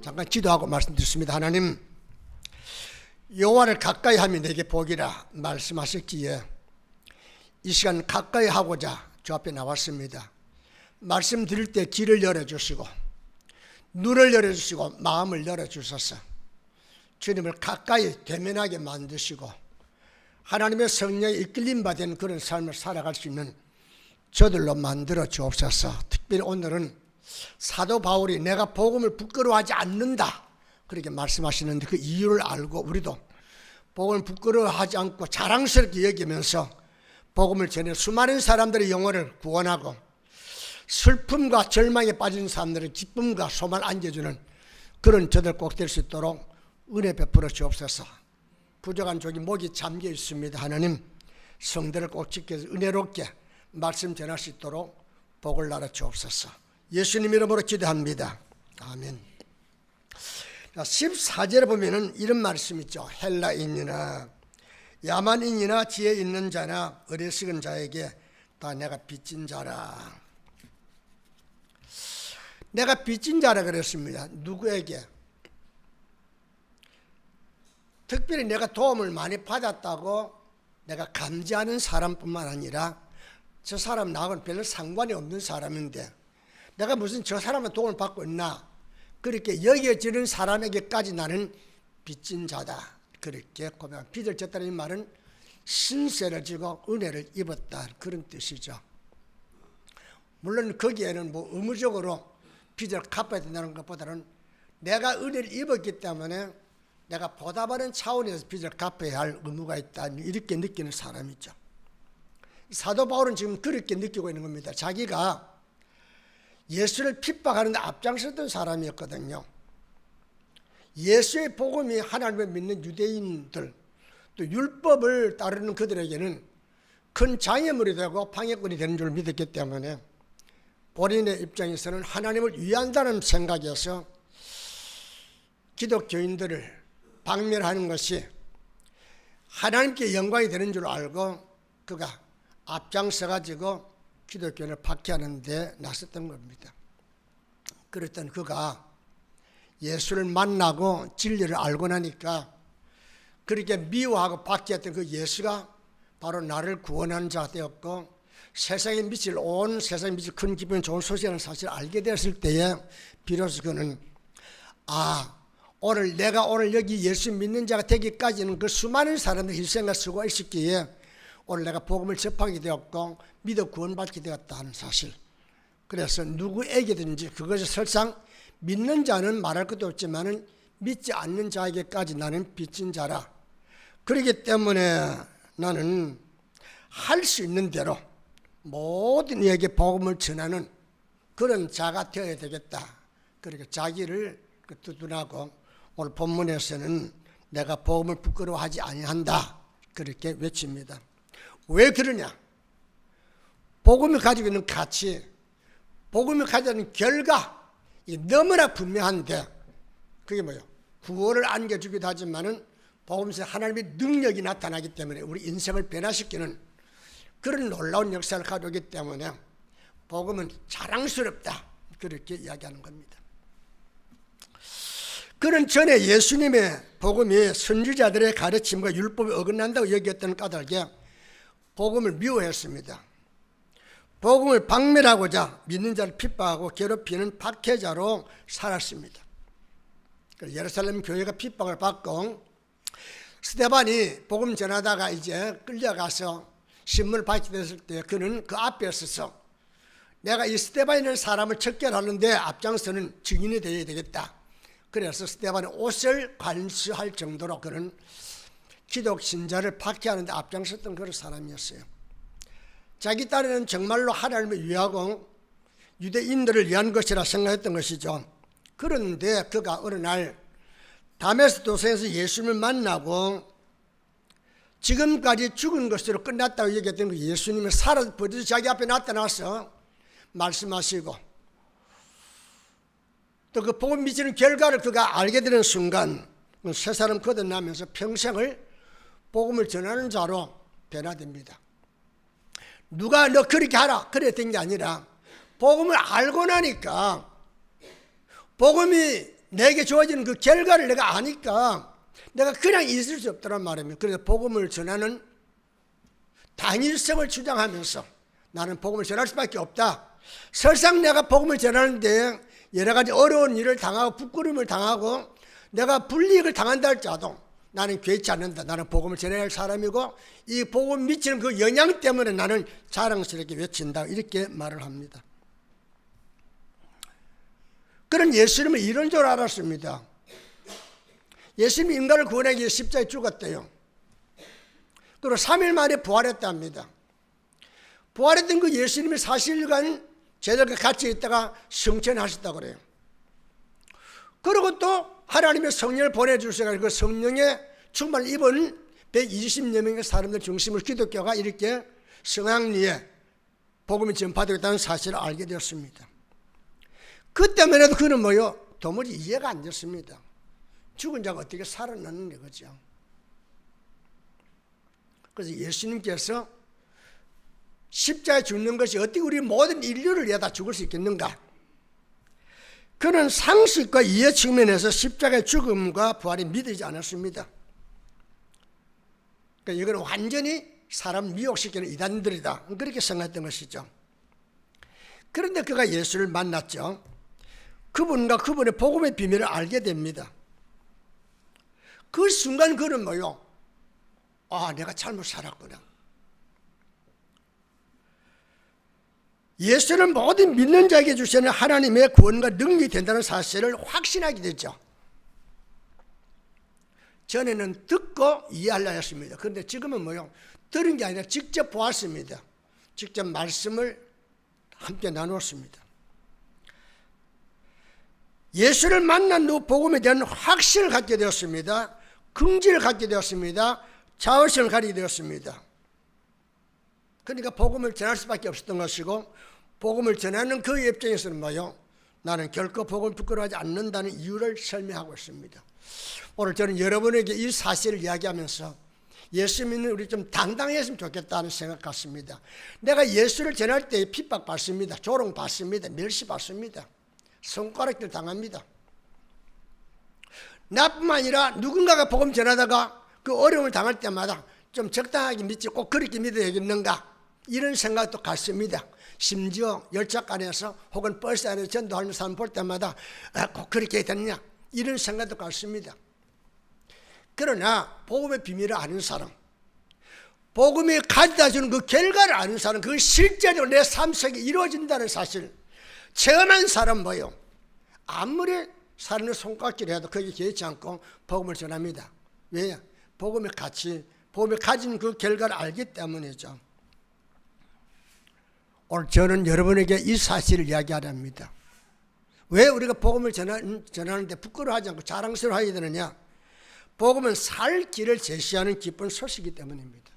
잠깐 기도하고 말씀드렸습니다. 하나님, 여호와를 가까이 하면 내게 복이라 말씀하셨기에 이 시간 가까이 하고자 주 앞에 나왔습니다. 말씀드릴 때 귀를 열어주시고 눈을 열어주시고 마음을 열어주셔서 주님을 가까이 대면하게 만드시고 하나님의 성령에 이끌림 받은 그런 삶을 살아갈 수 있는 저들로 만들어 주옵소서. 특별히 오늘은 사도 바울이 내가 복음을 부끄러워하지 않는다 그렇게 말씀하시는데 그 이유를 알고 우리도 복음을 부끄러워하지 않고 자랑스럽게 여기면서 복음을 전해 수많은 사람들의 영혼을 구원하고 슬픔과 절망에 빠진 사람들의 기쁨과 소망을 안겨주는 그런 저들 꼭 될 수 있도록 은혜 베풀어 주옵소서. 부족한 종이 목이 잠겨 있습니다. 하나님, 성들을 꼭 지켜서 은혜롭게 말씀 전할 수 있도록 복을 나눠 주옵소서. 예수님 이름으로 기도합니다. 아멘. 14절에 보면은 이런 말씀 있죠. 헬라인이나 야만인이나 지혜 있는 자나 어리석은 자에게 다 내가 빚진 자라. 내가 빚진 자라 그랬습니다. 누구에게? 특별히 내가 도움을 많이 받았다고 내가 감지하는 사람뿐만 아니라 저 사람 나하고는 별로 상관이 없는 사람인데 내가 무슨 저 사람의 도움을 받고 있나 그렇게 여겨지는 사람에게까지 나는 빚진 자다. 그렇게 고백합니다. 빚을 졌다는 말은 신세를 지고 은혜를 입었다 그런 뜻이죠. 물론 거기에는 뭐 의무적으로 빚을 갚아야 된다는 것보다는 내가 은혜를 입었기 때문에 내가 보답하는 차원에서 빚을 갚아야 할 의무가 있다 이렇게 느끼는 사람이죠. 사도 바울은 지금 그렇게 느끼고 있는 겁니다. 자기가 예수를 핍박하는 데 앞장섰던 사람이었거든요. 예수의 복음이 하나님을 믿는 유대인들 또 율법을 따르는 그들에게는 큰 장애물이 되고 방해꾼이 되는 줄 믿었기 때문에 본인의 입장에서는 하나님을 위한다는 생각에서 기독교인들을 박멸하는 것이 하나님께 영광이 되는 줄 알고 그가 앞장서가지고 기독교인을 박해하는 데 나섰던 겁니다. 그랬던 그가 예수를 만나고 진리를 알고 나니까 그렇게 미워하고 박해했던 그 예수가 바로 나를 구원하는 자가 되었고 세상에 미칠 온 세상에 미칠 큰 기쁨이 좋은 소식이라는 사실을 알게 되었을 때에 비로소 그는 내가 오늘 여기 예수 믿는 자가 되기까지는 그 수많은 사람들이 희생과 수고가 있었기에 오늘 내가 복음을 접하게 되었고 믿어 구원받게 되었다 하는 사실. 그래서 누구에게든지 그것이 설상 믿는 자는 말할 것도 없지만은 믿지 않는 자에게까지 나는 빚진 자라. 그렇기 때문에 나는 할 수 있는 대로 모든 이에게 복음을 전하는 그런 자가 되어야 되겠다. 그렇게 자기를 두둔하고 오늘 본문에서는 내가 복음을 부끄러워하지 아니한다 그렇게 외칩니다. 왜 그러냐? 복음이 가지고 있는 가치, 복음이 가지고 있는 결과 너무나 분명한데 그게 뭐예요? 구원을 안겨주기도 하지만은 복음에서 하나님의 능력이 나타나기 때문에 우리 인생을 변화시키는 그런 놀라운 역사를 가지고 있기 때문에 복음은 자랑스럽다 그렇게 이야기하는 겁니다. 그는 전에 예수님의 복음이 선지자들의 가르침과 율법에 어긋난다고 여겼던 까닭에 복음을 미워했습니다. 복음을 박멸하고자 믿는 자를 핍박하고 괴롭히는 박해자로 살았습니다. 예루살렘 교회가 핍박을 받고 스데반이 복음 전하다가 이제 끌려가서 신문을 받게 됐을 때 그는 그 앞에 서서 내가 이 스데반이라는 사람을 척결하는데 앞장서는 증인이 되어야 되겠다. 그래서 스데반의 옷을 관수할 정도로 그는 기독 신자를 박해하는데 앞장섰던 그런 사람이었어요. 자기 딴에는 정말로 하나님을 위하고 유대인들을 위한 것이라 생각했던 것이죠. 그런데 그가 어느 날 다메섹 도성에서 예수님을 만나고 지금까지 죽은 것으로 끝났다고 얘기했던 그 예수님이 살아 버려서 자기 앞에 나타나서 말씀하시고 또 그 복음 미치는 결과를 그가 알게 되는 순간 새 사람 거듭나면서 평생을 복음을 전하는 자로 변화됩니다. 누가 너 그렇게 하라 그랬던 게 아니라 복음을 알고 나니까 복음이 내게 주어지는 그 결과를 내가 아니까 내가 그냥 있을 수 없더란 말입니다. 그래서 복음을 전하는 당일성을 주장하면서 나는 복음을 전할 수밖에 없다. 설상 내가 복음을 전하는데 여러 가지 어려운 일을 당하고 부끄러움을 당하고 내가 불이익을 당한다 할지라도 나는 괴치 않는다. 나는 복음을 전해야 할 사람이고 이 복음 미치는 그 영향 때문에 나는 자랑스럽게 외친다. 이렇게 말을 합니다. 그런 예수님은 이런 줄 알았습니다. 예수님이 인간을 구원하기 위해 십자가에 죽었대요. 그리고 3일 만에 부활했답니다. 부활했던 그 예수님이 40일간 제자들과 같이 있다가 승천하셨다고 그래요. 그리고 또 하나님의 성령을 보내주셔서 그 성령의 충만을 입은 120여 명의 사람들 중심으로 기독교가 이렇게 성황리에 복음이 전파되고 있다는 사실을 알게 되었습니다. 그때만 해도 그는 도무지 이해가 안 됐습니다. 죽은 자가 어떻게 살아나는 거죠. 그래서 예수님께서 십자가에 죽는 것이 어떻게 우리 모든 인류를 위해 다 죽을 수 있겠는가? 그는 상식과 이해 측면에서 십자가의 죽음과 부활이 믿어지지 않았습니다. 그러니까 이건 완전히 사람 미혹시키는 이단들이다. 그렇게 생각했던 것이죠. 그런데 그가 예수를 만났죠. 그분과 그분의 복음의 비밀을 알게 됩니다. 그 순간 그는 내가 잘못 살았구나. 예수를 모든 믿는 자에게 주시는 하나님의 구원과 능력이 된다는 사실을 확신하게 되죠. 전에는 듣고 이해하려 했습니다. 그런데 지금은 들은 게 아니라 직접 보았습니다. 직접 말씀을 함께 나누었습니다. 예수를 만난 후 복음에 대한 확신을 갖게 되었습니다. 긍지를 갖게 되었습니다. 자의심을 가지게 되었습니다. 그러니까 복음을 전할 수밖에 없었던 것이고 복음을 전하는 그 입장에서는 나는 결코 복음을 부끄러워하지 않는다는 이유를 설명하고 있습니다. 오늘 저는 여러분에게 이 사실을 이야기하면서 예수 믿는 우리 좀 당당했으면 좋겠다는 생각 같습니다. 내가 예수를 전할 때 핍박받습니다. 조롱받습니다. 멸시받습니다. 손가락질 당합니다. 나뿐만 아니라 누군가가 복음 전하다가 그 어려움을 당할 때마다 좀 적당하게 믿지 꼭 그렇게 믿어야겠는가 이런 생각도 같습니다. 심지어 열차간에서 혹은 버스 안에서 전도하는 사람 볼 때마다 꼭 그렇게 해야 되느냐 이런 생각도 같습니다. 그러나 복음의 비밀을 아는 사람, 복음이 가져다 주는 그 결과를 아는 사람, 그게 실제적으로 내 삶 속에 이루어진다는 사실 체험한 사람 아무리 사람을 손가락질해도 거기에 개의치 않고 복음을 전합니다. 왜냐? 복음의 가치, 복음이 가진 그 결과를 알기 때문이죠. 오늘 저는 여러분에게 이 사실을 이야기하렵니다. 왜 우리가 복음을 전하는데 부끄러워하지 않고 자랑스러워하게 되느냐? 복음은 살 길을 제시하는 기쁜 소식이기 때문입니다.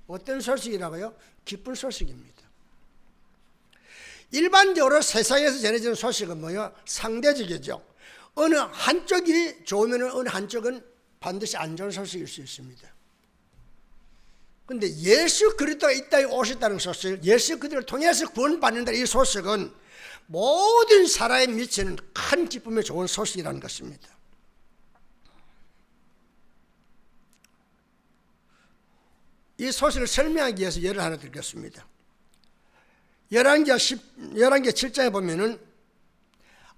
어떤 소식이라고요? 기쁜 소식입니다. 일반적으로 세상에서 전해지는 소식은 상대적이죠. 어느 한쪽이 좋으면 어느 한쪽은 반드시 안 좋은 소식일 수 있습니다. 그런데 예수 그리스도가 이 땅에 오셨다는 소식, 예수 그리스도를 통해서 구원받는다 이 소식은 모든 사람에 미치는 큰 기쁨의 좋은 소식이라는 것입니다. 이 소식을 설명하기 위해서 예를 하나 들겠습니다. 열왕기 7장에 보면은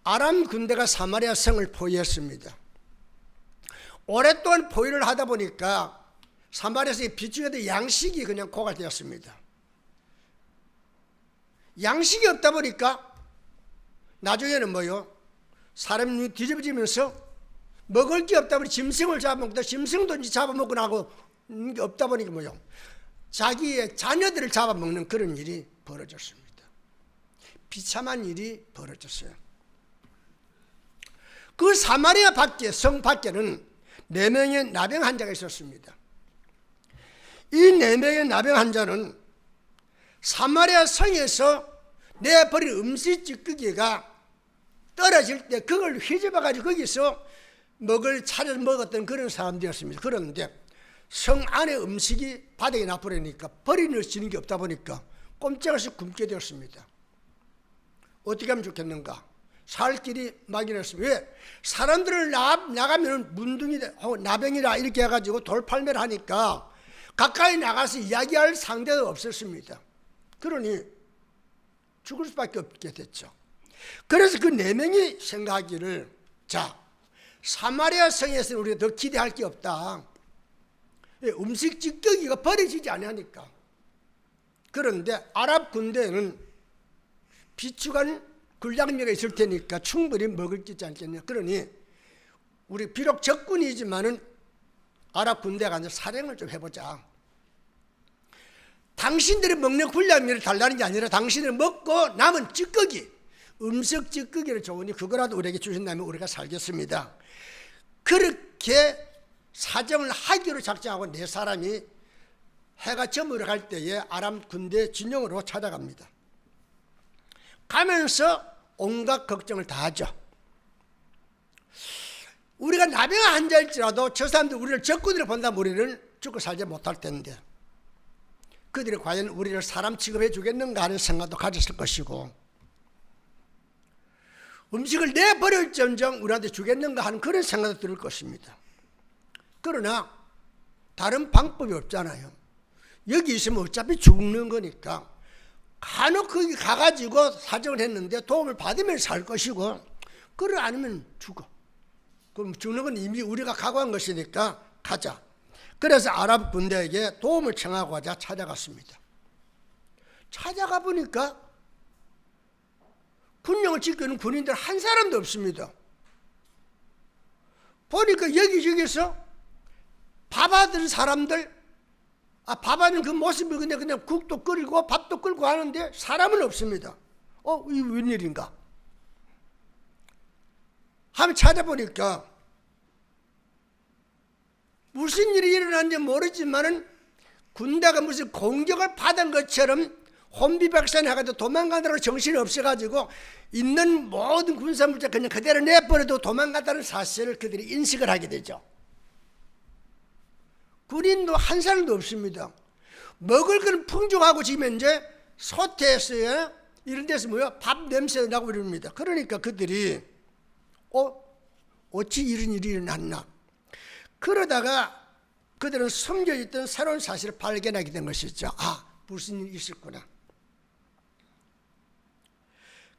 아람 군대가 사마리아 성을 포위했습니다. 오랫동안 포위를 하다 보니까 사마리아에서 비축했던 양식이 그냥 고갈되었습니다. 양식이 없다 보니까 나중에는 사람이 뒤집어지면서 먹을 게 없다 보니 짐승을 잡아먹다 짐승도 잡아먹고 나고 없다 보니까 자기의 자녀들을 잡아먹는 그런 일이 벌어졌습니다. 비참한 일이 벌어졌어요. 그 사마리아 밖에, 성 밖에는 4명의 나병 환자가 있었습니다. 이 4명의 나병 환자는 사마리아 성에서 내버린 음식 찌꺼기가 떨어질 때 그걸 휘집어가지고 거기서 찾아서 먹었던 그런 사람들이었습니다. 그런데 성 안에 음식이 바닥에 나버리니까 버리는 게 없다 보니까 꼼짝없이 굶게 되었습니다. 어떻게 하면 좋겠는가? 살 길이 막연했습니다. 왜? 사람들을 나가면 문둥이 나병이라 이렇게 해가지고 돌팔매를 하니까 가까이 나가서 이야기할 상대가 없었습니다. 그러니 죽을 수밖에 없게 됐죠. 그래서 그 4명이 생각하기를, 자, 사마리아 성에서는 우리가 더 기대할 게 없다. 음식 찌꺼기가 버려지지 않으니까. 그런데 아랍 군대는 비축한 군량미가 있을 테니까 충분히 먹을 게 있지 않겠냐. 그러니 우리 비록 적군이지만은 아랍 군대가 이제 사령을 좀 해보자. 당신들이 먹는 군량미를 달라는 게 아니라 당신들이 먹고 남은 찌꺼기, 음식 찌꺼기를 좋으니 그거라도 우리에게 주신다면 우리가 살겠습니다. 그렇게 사정을 하기로 작정하고 4사람이 해가 저물어 갈 때에 아람 군대 진영으로 찾아갑니다. 가면서 온갖 걱정을 다 하죠. 우리가 나병에 앉아있지라도 저 사람들 우리를 적군으로 본다면 우리는 죽고 살지 못할 텐데 그들이 과연 우리를 사람 취급해 주겠는가 하는 생각도 가졌을 것이고, 음식을 내버릴지언정 우리한테 주겠는가 하는 그런 생각도 들을 것입니다. 그러나 다른 방법이 없잖아요. 여기 있으면 어차피 죽는 거니까 간혹 거기 가가지고 사정을 했는데 도움을 받으면 살 것이고, 그걸 아니면 죽어. 그럼 죽는 건 이미 우리가 각오한 것이니까 가자. 그래서 아랍 군대에게 도움을 청하고자 찾아갔습니다. 찾아가 보니까 군령을 지키는 군인들 한 사람도 없습니다. 보니까 여기저기서 밥하던 사람들, 밥하는 그 모습이 그냥 국도 끓이고 밥도 끓고 하는데 사람은 없습니다. 이 웬일인가? 한번 찾아보니까 무슨 일이 일어났는지 모르지만은 군대가 무슨 공격을 받은 것처럼 혼비백산해가지고 도망가느라고 정신이 없어가지고 있는 모든 군사물자 그냥 그대로 내버려도 도망간다는 사실을 그들이 인식을 하게 되죠. 군인도 한 사람도 없습니다. 먹을 건 풍족하고 지금 이제 소태에서요 이런 데서 밥 냄새가 나고 이럽니다. 그러니까 그들이 어찌 이런 일이 일어났나. 그러다가 그들은 숨겨있던 새로운 사실을 발견하게 된 것이죠. 무슨 일이 있었구나.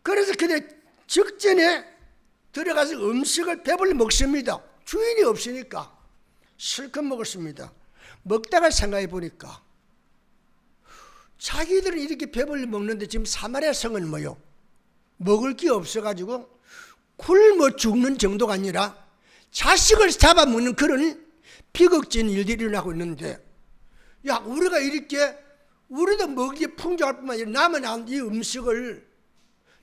그래서 그들이 직전에 들어가서 음식을 배불리 먹습니다. 주인이 없으니까 실컷 먹었습니다. 먹다가 생각해 보니까 자기들은 이렇게 배불리 먹는데 지금 사마리아 성은 뭐요? 먹을 게 없어가지고 굶어 죽는 정도가 아니라 자식을 잡아먹는 그런 비극적인 일들이 일어나고 있는데, 야, 우리가 이렇게 우리도 먹기에 풍족할 뿐만 아니라 남은 이 음식을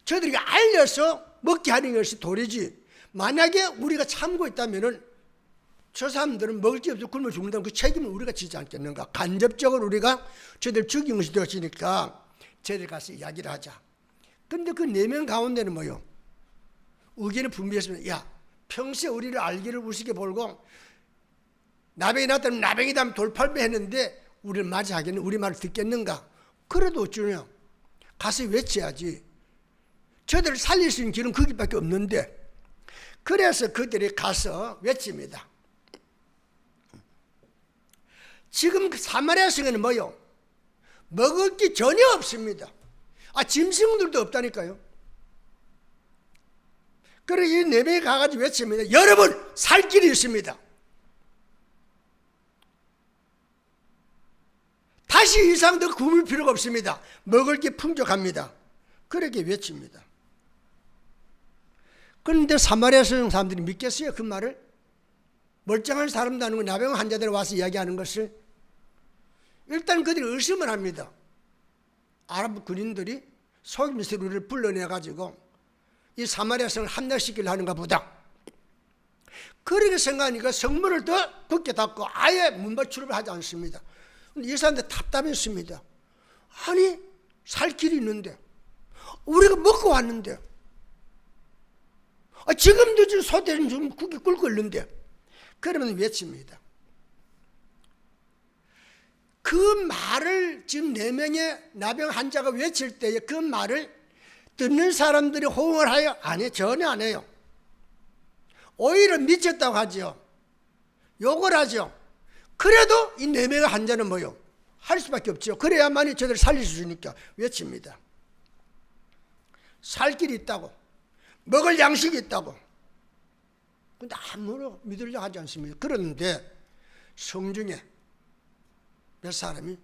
저들에게 알려서 먹게 하는 것이 도리지, 만약에 우리가 참고 있다면은 저 사람들은 먹을 게 없어 굶어 죽는다는 그 책임을 우리가 지지 않겠는가. 간접적으로 우리가 저들 죽인 것이 되어지니까 저들 가서 이야기를 하자. 근데 그 4명 가운데는 뭐요? 의견이 분명했습니다. 야, 평소에 우리를 알기를 우습게 보고 나병이 났다면 나병이다 하면 돌팔매 했는데 우리를 맞이하겠는, 우리 말을 듣겠는가. 그래도 어쩌냐, 가서 외쳐야지. 저들을 살릴 수 있는 길은 거기밖에 없는데. 그래서 그들이 가서 외칩니다. 지금 사마리아 성에는 뭐요? 먹을 게 전혀 없습니다. 짐승들도 없다니까요. 그래서 이 4명이 가가지고 외칩니다. 여러분, 살 길이 있습니다. 다시 이상 더 굶을 필요가 없습니다. 먹을 게 풍족합니다. 그렇게 외칩니다. 그런데 사마리아 성 사람들이 믿겠어요? 그 말을? 멀쩡한 사람도 아니고 나병 환자들 와서 이야기하는 것을? 일단 그들이 의심을 합니다. 아랍 군인들이 속임수로 우리를 불러내가지고 이 사마리아 성을 함락시키려 하는가 보다. 그렇게 생각하니까 성문을 더 굳게 닫고 아예 문밖 출입을 하지 않습니다. 이 사람들 답답했습니다. 아니, 살 길이 있는데, 우리가 먹고 왔는데, 지금도 지금 소대는 좀 국이 끓고 있는데, 그러면 외칩니다. 그 말을 지금 4명의 나병 환자가 외칠 때에 그 말을 듣는 사람들이 호응을 하여? 아니요, 전혀 안 해요. 오히려 미쳤다고 하죠. 욕을 하죠. 그래도 이 네 명의 환자는 뭐요? 할 수밖에 없죠. 그래야만이 저들을 살릴 수 있으니까 외칩니다. 살 길이 있다고, 먹을 양식이 있다고. 근데 아무도 믿으려고 하지 않습니다. 그런데 성중에 몇 사람이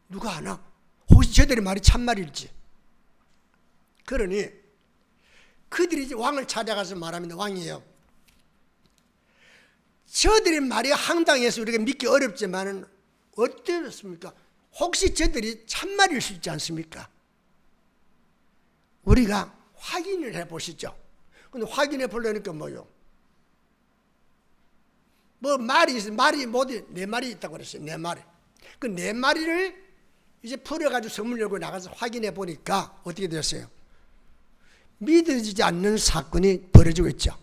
누가 아나? 혹시 저들의 말이 참말일지. 그러니 그들이 이제 왕을 찾아가서 말합니다. 왕이에요, 저들의 말이 황당해서 우리가 믿기 어렵지만은 어떻습니까? 혹시 저들이 참말일 수 있지 않습니까? 우리가 확인을 해보시죠. 근데 확인해 보려니까 뭐요? 뭐 말이 있어, 말이 뭐지? 네 마리 있다고 그랬어요. 네 마리. 그 네 마리를 이제 풀어가지고 선물 열고 나가서 확인해 보니까 어떻게 되었어요? 믿어지지 않는 사건이 벌어지고 있죠.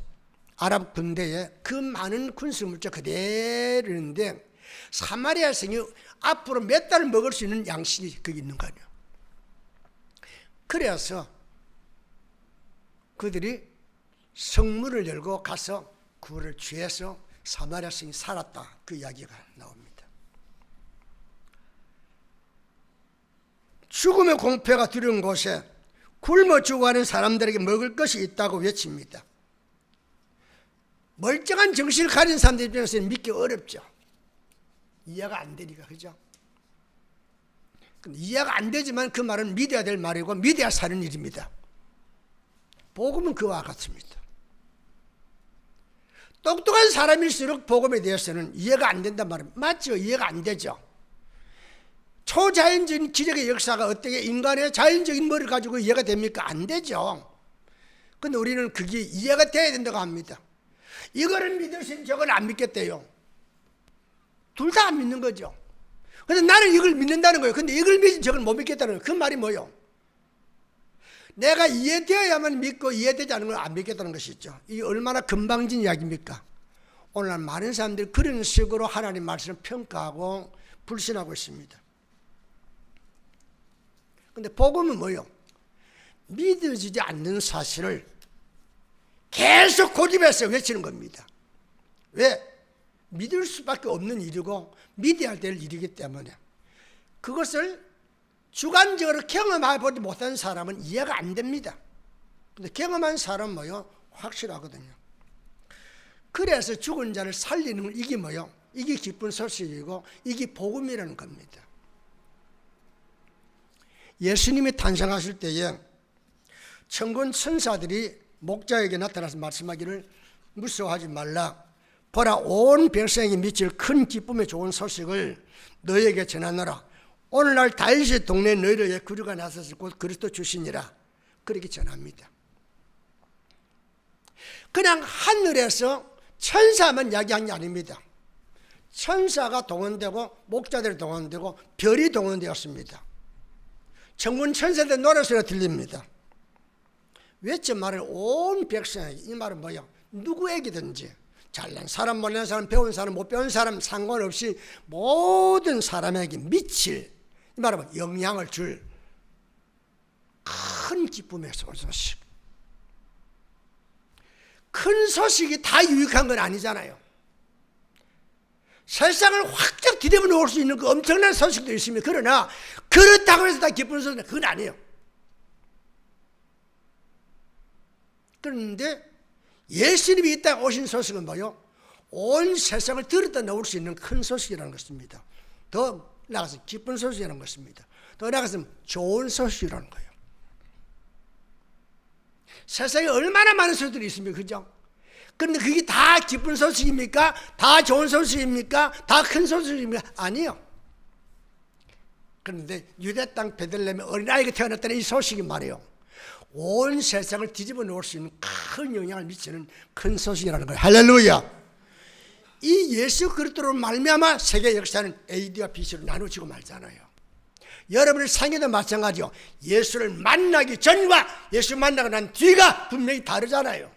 아랍 군대에 그 많은 군수물자 그대로인데 사마리아 성이 앞으로 몇 달 먹을 수 있는 양식이 거기 있는 거 아니에요. 그래서 그들이 성문을 열고 가서 그를 취해서 사마리아 성이 살았다, 그 이야기가 나옵니다. 죽음의 공포가 두려운 곳에 굶어 죽어가는 사람들에게 먹을 것이 있다고 외칩니다. 멀쩡한 정신을 가진 사람들 입장에서는 믿기 어렵죠. 이해가 안 되니까, 그죠? 이해가 안 되지만 그 말은 믿어야 될 말이고 믿어야 사는 일입니다. 복음은 그와 같습니다. 똑똑한 사람일수록 복음에 대해서는 이해가 안 된단 말은 맞죠? 이해가 안 되죠. 초자연적인 기적의 역사가 어떻게 인간의 자연적인 머리를 가지고 이해가 됩니까? 안 되죠. 근데 우리는 그게 이해가 돼야 된다고 합니다. 이거를 믿으신 저건 안 믿겠대요. 둘 다 안 믿는 거죠. 근데 나는 이걸 믿는다는 거예요. 근데 이걸 믿으신 저건 못 믿겠다는 거예요. 그 말이 뭐예요? 내가 이해되어야만 믿고 이해되지 않은 걸 안 믿겠다는 것이죠. 이게 얼마나 금방진 이야기입니까? 오늘날 많은 사람들이 그런 식으로 하나님 말씀을 평가하고 불신하고 있습니다. 근데 복음은 뭐예요? 믿어지지 않는 사실을 계속 고집해서 외치는 겁니다. 왜? 믿을 수밖에 없는 일이고 믿어야 될 일이기 때문에 그것을 주관적으로 경험해보지 못한 사람은 이해가 안 됩니다. 근데 경험한 사람은 뭐요? 확실하거든요. 그래서 죽은 자를 살리는 이게 뭐요? 이게 기쁜 소식이고 이게 복음이라는 겁니다. 예수님이 탄생하실 때에 천군 천사들이 목자에게 나타나서 말씀하기를 무서워하지 말라. 보라, 온 백성에게 미칠 큰 기쁨의 좋은 소식을 너에게 전하노라. 오늘날 다윗의 동네 너희를 구주가 나서서 곧 그리스도 주시니라. 그렇게 전합니다. 그냥 하늘에서 천사만 이야기한 게 아닙니다. 천사가 동원되고 목자들이 동원되고 별이 동원되었습니다. 천군 천사들 노래소리가 들립니다. 왜 저 말을 온 백성에게, 이 말은 뭐예요? 누구에게든지 잘난 사람, 못난 사람, 배운 사람, 못 배운 사람 상관없이 모든 사람에게 미칠, 이 말은 영향을 줄 큰 기쁨의 소식. 큰 소식이 다 유익한 건 아니잖아요. 세상을 확 뒤집어 놓을 수 있는 그 엄청난 소식도 있습니다. 그러나 그렇다고 해서 다 기쁜 소식은 그건 아니에요. 그런데 예수님이 이 땅에 오신 소식은 뭐예요? 온 세상을 들었다 놓을 수 있는 큰 소식이라는 것입니다. 더 나아가서 기쁜 소식이라는 것입니다. 더 나아가서 좋은 소식이라는 거예요. 세상에 얼마나 많은 소식들이 있습니까? 그죠? 그런데 그게 다 기쁜 소식입니까? 다 좋은 소식입니까? 다 큰 소식입니까? 아니요. 그런데 유대 땅 베들레헴에 어린아이가 태어났다는 이 소식이 말이에요. 온 세상을 뒤집어 놓을 수 있는 큰 영향을 미치는 큰 소식이라는 거예요. 할렐루야. 이 예수 그리스도로 말미암아 세계 역사는 AD와 BC로 나누어지고 말잖아요. 여러분의 생애도 마찬가지요. 예수를 만나기 전과 예수 만나고 난 뒤가 분명히 다르잖아요.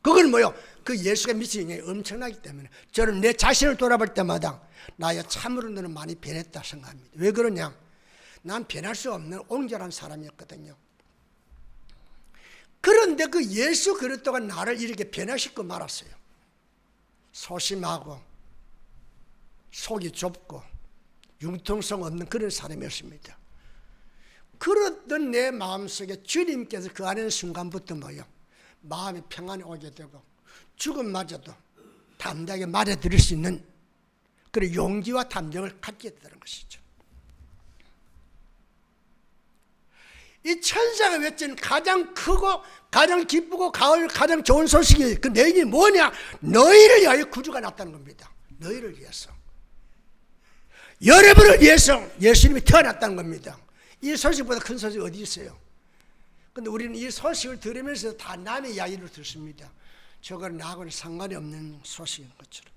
그건 뭐요? 그 예수가 미치는 영향이 엄청나기 때문에 저는 내 자신을 돌아볼 때마다 나야 참으로 너는 많이 변했다 생각합니다. 왜 그러냐? 난 변할 수 없는 옹졸한 사람이었거든요. 그런데 그 예수 그리스도가 나를 이렇게 변화시키고 말았어요. 소심하고 속이 좁고 융통성 없는 그런 사람이었습니다. 그랬던 내 마음속에 주님께서 그 안에 순간부터 마음의 평안이 오게 되고 죽음마저도 담대하게 말해드릴 수 있는 그런 용기와 담력을 갖게 되는 것이죠. 이 천사가 외친 가장 크고 가장 기쁘고 가장 좋은 소식이 그 내용이 뭐냐? 너희를 위하여 구주가 났다는 겁니다. 너희를 위해서, 여러분을 위해서 예수님이 태어났다는 겁니다. 이 소식보다 큰 소식이 어디 있어요? 그런데 우리는 이 소식을 들으면서 다 남의 이야기를 듣습니다. 저건 나하고는 상관이 없는 소식인 것처럼.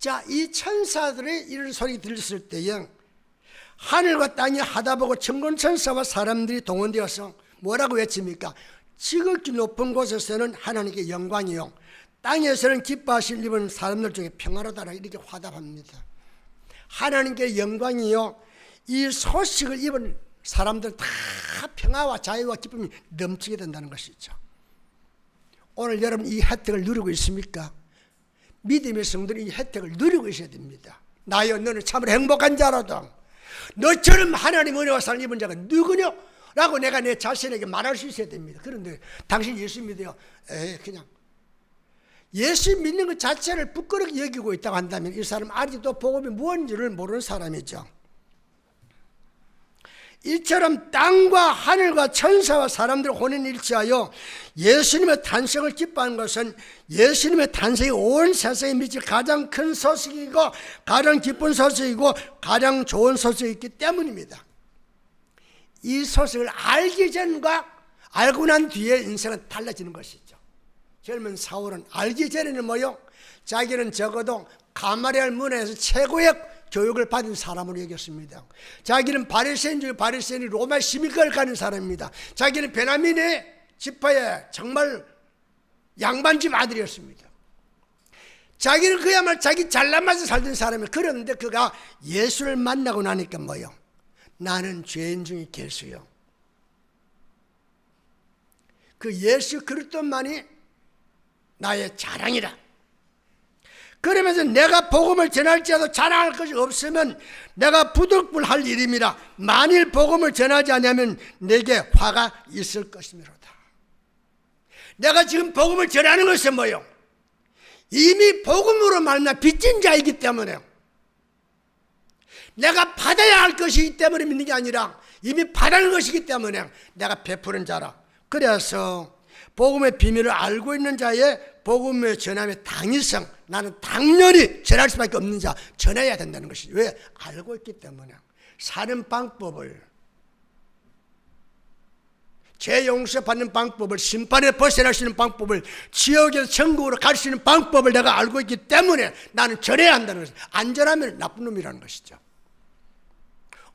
자, 이 천사들의 이런 소리 들렸을 때에 하늘과 땅이 하다보고 천군천사와 사람들이 동원되어서 뭐라고 외칩니까? 지극히 높은 곳에서는 하나님께 영광이요, 땅에서는 기뻐하실 입은 사람들 중에 평화로다라, 이렇게 화답합니다. 하나님께 영광이요, 이 소식을 입은 사람들 다 평화와 자유와 기쁨이 넘치게 된다는 것이죠. 오늘 여러분 이 혜택을 누리고 있습니까? 믿음의 성도는 이 혜택을 누리고 있어야 됩니다. 나여 너는 참으로 행복한 자로다. 너처럼 하나님 은혜와 사랑을 입은 자가 누구냐? 라고 내가 내 자신에게 말할 수 있어야 됩니다. 그런데 당신 예수 믿어요? 그냥 예수 믿는 것 자체를 부끄럽게 여기고 있다고 한다면 이 사람 아직도 복음이 무엇인지를 모르는 사람이죠. 이처럼 땅과 하늘과 천사와 사람들 혼연일치하여 예수님의 탄생을 기뻐하는 것은 예수님의 탄생이 온 세상에 미칠 가장 큰 소식이고 가장 기쁜 소식이고 가장 좋은 소식이기 때문입니다. 이 소식을 알기 전과 알고 난 뒤에 인생은 달라지는 것이죠. 젊은 사울은 알기 전에는 뭐요? 자기는 적어도 가마리엘 문화에서 최고의 교육을 받은 사람으로 여겼습니다. 자기는 바리새인 중에 바리새인이 로마 시민권을 가진 사람입니다. 자기는 베냐민의 지파의 정말 양반집 아들이었습니다. 자기는 그야말로 자기 잘난맛에 살던 사람이에요. 그런데 그가 예수를 만나고 나니까 뭐요? 나는 죄인 중에 괴수요. 그 예수 그리스도만이 나의 자랑이라. 그러면서 내가 복음을 전할지라도 자랑할 것이 없으면 내가 부득불할 일임이라. 만일 복음을 전하지 않으면 내게 화가 있을 것이미로다. 내가 지금 복음을 전하는 것은 뭐요? 이미 복음으로 말미암아 빚진 자이기 때문에, 내가 받아야 할 것이기 때문에 믿는 게 아니라 이미 받은 것이기 때문에 내가 베푸는 자라. 그래서 복음의 비밀을 알고 있는 자의 복음의 전함의 당위성, 나는 당연히 전할 수밖에 없는 자, 전해야 된다는 것이죠. 왜? 알고 있기 때문에. 사는 방법을, 죄 용서받는 방법을, 심판에 벗어날 수 있는 방법을, 지옥에서 천국으로 갈 수 있는 방법을 내가 알고 있기 때문에 나는 전해야 한다는 것이죠. 안 전하면 나쁜 놈이라는 것이죠.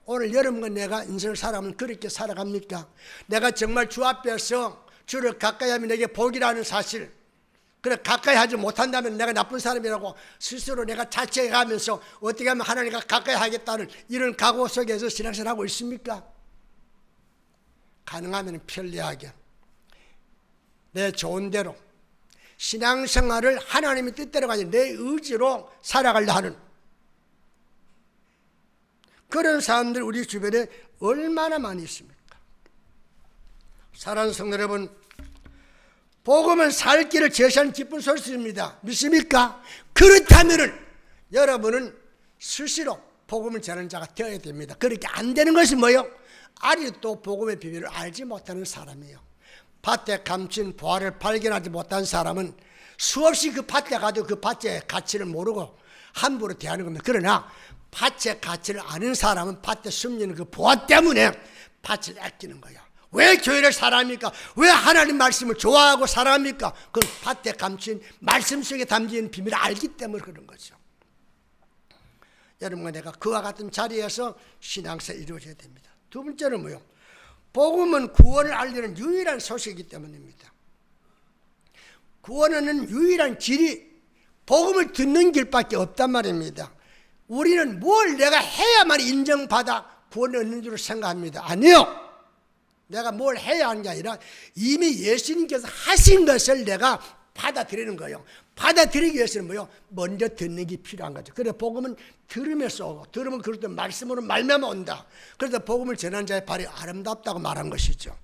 오늘 여러분과 내가 인생을 살아가면 그렇게 살아갑니까? 내가 정말 주 앞에서 주를 가까이 하면 내게 복이라는 사실, 그래 가까이 하지 못한다면 내가 나쁜 사람이라고 스스로 내가 자책해가면서 어떻게 하면 하나님과 가까이 하겠다는 이런 각오 속에서 신앙생활 하고 있습니까? 가능하면 편리하게 내 좋은 대로 신앙생활을 하나님의 뜻대로 가지 내 의지로 살아가려 하는 그런 사람들 우리 주변에 얼마나 많이 있습니까? 사랑하는 성도 여러분, 복음은 살 길을 제시하는 기쁜 소식입니다. 믿습니까? 그렇다면 여러분은 수시로 복음을 전하는 자가 되어야 됩니다. 그렇게 안 되는 것이 뭐예요? 아직도 복음의 비밀을 알지 못하는 사람이에요. 밭에 감춘 보화를 발견하지 못한 사람은 수없이 그 밭에 가도 그 밭의 가치를 모르고 함부로 대하는 겁니다. 그러나 밭의 가치를 아는 사람은 밭에 숨기는 그 보화 때문에 밭을 아끼는 거예요. 왜 교회를 사랑합니까? 왜 하나님 말씀을 좋아하고 사랑합니까? 그건 밭에 감춘 말씀 속에 담긴 비밀을 알기 때문에 그런 거죠. 여러분과 내가 그와 같은 자리에서 신앙생활이 이루어져야 됩니다. 두 번째는 뭐요? 복음은 구원을 알리는 유일한 소식이기 때문입니다. 구원하는 유일한 길이 복음을 듣는 길밖에 없단 말입니다. 우리는 뭘 내가 해야만 인정받아 구원을 얻는 줄 생각합니다. 아니요. 내가 뭘 해야 하는 게 아니라 이미 예수님께서 하신 것을 내가 받아들이는 거예요. 받아들이기 위해서는 뭐요? 먼저 듣는 게 필요한 거죠. 그래서 복음은 들으면서 오고, 들으면 그것도 말씀으로 말미암아 온다. 그래서 복음을 전하는 자의 발이 아름답다고 말한 것이죠.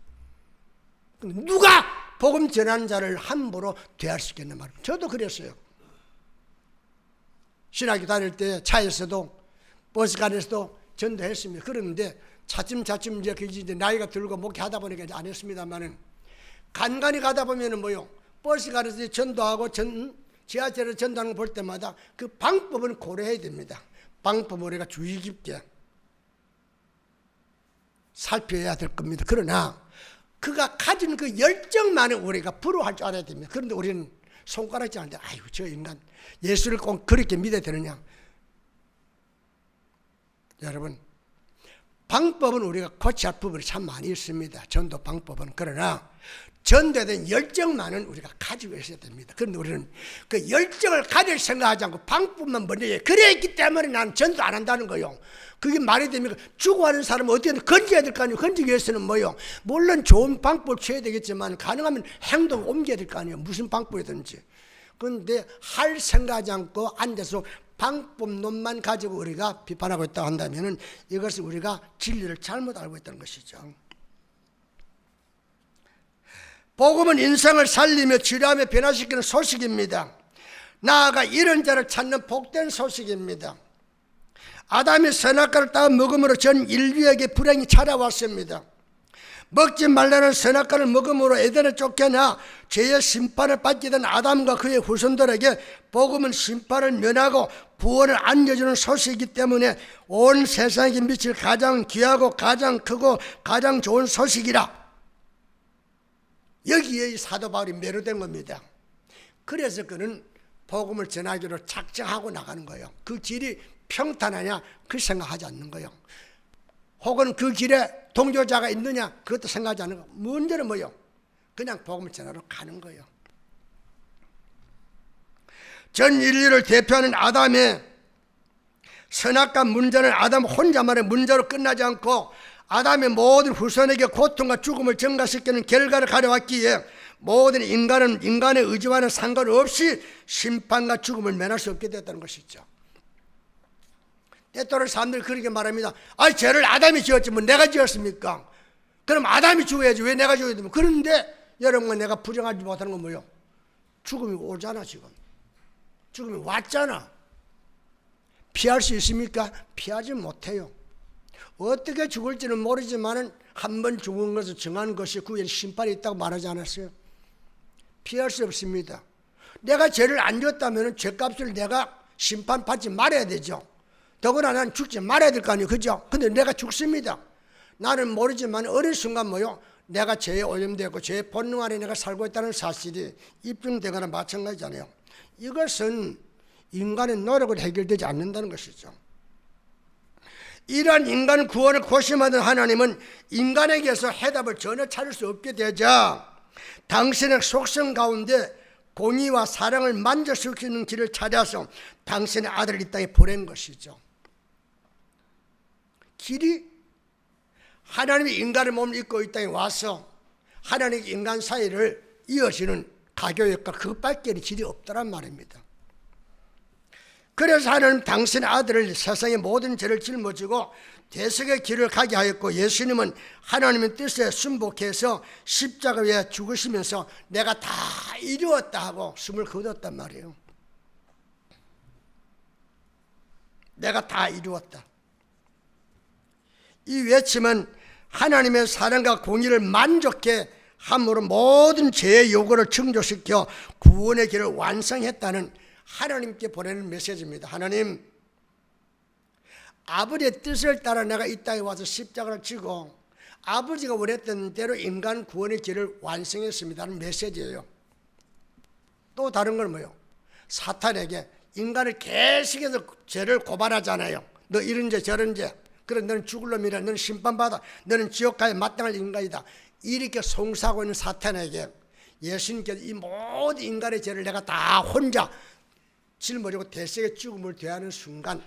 누가 복음 전하는 자를 함부로 대할 수 있겠는 말입니다. 저도 그랬어요. 신학교 다닐 때 차에서도 버스간에서도 전도했습니다. 그런데 차츰 이제 나이가 들고 목회하다 보니까 이제 안 했습니다만은, 간간히 가다 보면은 뭐요? 버스간에서 전도하고 지하철에서 전도하는 거 볼 때마다 그 방법은 고려해야 됩니다. 방법을 우리가 주의 깊게 살펴야 될 겁니다. 그러나 그가 가진 그 열정만은 우리가 부러워할 줄 알아야 됩니다. 그런데 우리는 손가락질 하는데, 아이고 저 인간 예수를 꼭 그렇게 믿어야 되느냐. 여러분, 방법은 우리가 고쳐야 할 부분이 참 많이 있습니다. 전도 방법은. 그러나 전도에 대한 열정만은 우리가 가지고 있어야 됩니다. 그런데 우리는 그 열정을 가질 생각하지 않고 방법만 먼저 해요. 그랬기 때문에 나는 전도 안 한다는 거예요. 그게 말이 됩니까? 죽어가는 사람은 어떻게든 건져야 될 거 아니에요. 건지기 위해서는 뭐예요? 물론 좋은 방법을 취해야 되겠지만 가능하면 행동을 옮겨야 될 거 아니에요. 무슨 방법이든지. 그런데 할 생각하지 않고 앉아서 방법론만 가지고 우리가 비판하고 있다고 한다면 이것은 우리가 진리를 잘못 알고 있다는 것이죠. 복음은 인생을 살리며 치료하며 변화시키는 소식입니다. 나아가 이런 자를 찾는 복된 소식입니다. 아담이 선악과를 따 먹음으로 전 인류에게 불행이 찾아왔습니다. 먹지 말라는 선악과를 먹음으로 에덴에 쫓겨나 죄의 심판을 받게 된 아담과 그의 후손들에게 복음은 심판을 면하고 구원을 안겨주는 소식이기 때문에 온 세상에 미칠 가장 귀하고 가장 크고 가장 좋은 소식이라. 여기에 사도 바울이 매료된 겁니다. 그래서 그는 복음을 전하기로 작정하고 나가는 거예요. 그 길이 평탄하냐 그 생각하지 않는 거예요. 혹은 그 길에 동조자가 있느냐 그것도 생각하지 않는 거예요. 문제는 뭐예요? 그냥 복음을 전하러 가는 거예요. 전 인류를 대표하는 아담의 선악과 문제는 아담 혼자만의 문제로 끝나지 않고 아담의 모든 후손에게 고통과 죽음을 증가시키는 결과를 가져왔기에 모든 인간은 인간의 의지와는 상관없이 심판과 죽음을 면할 수 없게 됐다는 것이죠. 때때로 사람들이 그렇게 말합니다. 아, 죄를 아담이 지었지 뭐 내가 지었습니까? 그럼 아담이 죽어야지 왜 내가 죽어야 됩니까? 그런데 여러분, 내가 부정하지 못하는 건 뭐예요? 죽음이 오잖아. 지금 죽음이 왔잖아. 피할 수 있습니까? 피하지 못해요. 어떻게 죽을지는 모르지만 한 번 죽은 것을 정한 것이 그 위에 심판이 있다고 말하지 않았어요? 피할 수 없습니다. 내가 죄를 안 지었다면 죄값을 내가 심판받지 말아야 되죠. 더구나 난 죽지 말아야 될 거 아니에요. 그죠? 근데 내가 죽습니다. 나는 모르지만 어느 순간 뭐요? 내가 죄에 오염되고 죄의 본능 안에 내가 살고 있다는 사실이 입증되거나 마찬가지잖아요. 이것은 인간의 노력으로 해결되지 않는다는 것이죠. 이러한 인간 구원을 고심하던 하나님은 인간에게서 해답을 전혀 찾을 수 없게 되자 당신의 속성 가운데 공의와 사랑을 만족시키는 길을 찾아서 당신의 아들을 이 땅에 보낸 것이죠. 길이 하나님이 인간의 몸을 입고 이 땅에 와서 하나님과 인간 사이를 이어지는 가교역과 그것밖에 길이 없다란 말입니다. 그래서 하나님 당신의 아들을 세상의 모든 죄를 짊어지고 대속의 길을 가게 하였고, 예수님은 하나님의 뜻에 순복해서 십자가 위에 죽으시면서 내가 다 이루었다 하고 숨을 거뒀단 말이에요. 내가 다 이루었다. 이 외침은 하나님의 사랑과 공의를 만족해 함으로 모든 죄의 요구를 충족시켜 구원의 길을 완성했다는 하나님께 보내는 메시지입니다. 하나님, 아버지의 뜻을 따라 내가 이 땅에 와서 십자가를 지고 아버지가 원했던 대로 인간 구원의 길을 완성했습니다 하는 메시지예요. 또 다른 건 뭐예요? 사탄에게 인간을 계속해서 죄를 고발하잖아요. 너 이런 죄 저런 죄, 그래 너는 죽을 놈이라, 너는 심판받아, 너는 지옥가에 마땅할 인간이다, 이렇게 송사하고 있는 사탄에게 예수님께서 이 모든 인간의 죄를 내가 다 혼자 짊어지고 대속의 죽음을 대하는 순간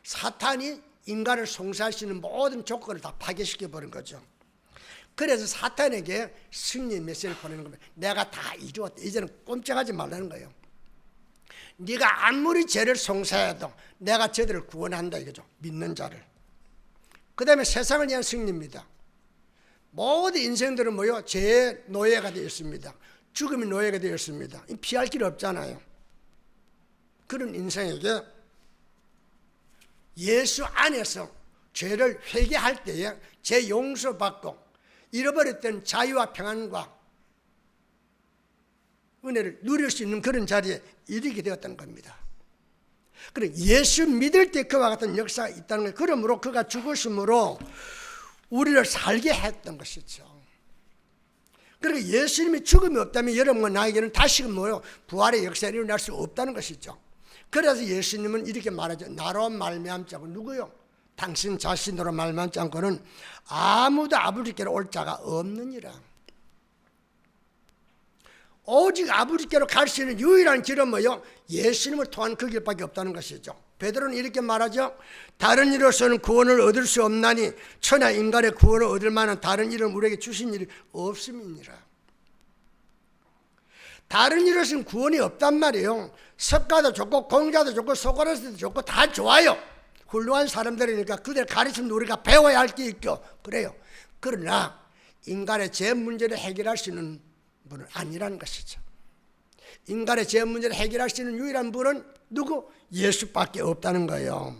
사탄이 인간을 송사할 수 있는 모든 조건을 다 파괴시켜버린 거죠. 그래서 사탄에게 승리 메시지를 보내는 겁니다. 내가 다 이루었다. 이제는 꼼짝하지 말라는 거예요. 네가 아무리 죄를 송사해도 내가 저들을 구원한다 이거죠. 믿는 자를. 그 다음에 세상을 위한 승리입니다. 모든 인생들은 뭐요? 죄의 노예가 되어 있습니다. 죽음의 노예가 되어 있습니다. 피할 길 없잖아요. 그런 인생에게 예수 안에서 죄를 회개할 때에 죄 용서받고 잃어버렸던 자유와 평안과 은혜를 누릴 수 있는 그런 자리에 이르게 되었던 겁니다. 그래 예수 믿을 때 그와 같은 역사가 있다는 거예요. 그러므로 그가 죽으심으로 우리를 살게 했던 것이죠. 그러니까 예수님이 죽음이 없다면 여러분과 나에게는 다시금 뭐요? 부활의 역사가 일어날 수 없다는 것이죠. 그래서 예수님은 이렇게 말하죠. 나로 말미암지 않고 누구요? 당신 자신으로 말미암지 않고는 아무도 아버지께로 올 자가 없느니라. 오직 아버지께로 갈 수 있는 유일한 길은 뭐요? 예수님을 통한 그 길밖에 없다는 것이죠. 베드로는 이렇게 말하죠. 다른 이로서는 구원을 얻을 수 없나니 천하 인간의 구원을 얻을 만한 다른 일은 우리에게 주신 일이 없음이니라. 다른 이로서는 구원이 없단 말이에요. 석가도 좋고 공자도 좋고 소크라테스도 좋고 다 좋아요. 훌륭한 사람들이니까 그들 가르치면 우리가 배워야 할 게 있고 그래요. 그러나 인간의 죄 문제를 해결할 수 있는 분은 아니라는 것이죠. 인간의 죄 문제를 해결할 수 있는 유일한 분은 누구? 예수밖에 없다는 거예요.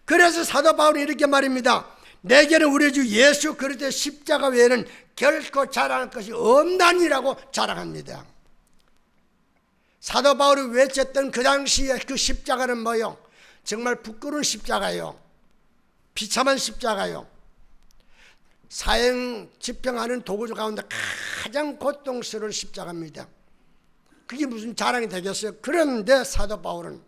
그래서 사도 바울은 이렇게 말입니다. 내게는 우리 주 예수 그리스도의 십자가 외에는 결코 자랑할 것이 없나니라고 자랑합니다. 사도 바울이 외쳤던 그 당시에 그 십자가는 뭐요? 정말 부끄러운 십자가요. 비참한 십자가요. 사형 집행하는 도구조 가운데 가장 고통스러운 십자가입니다. 그게 무슨 자랑이 되겠어요? 그런데 사도 바울은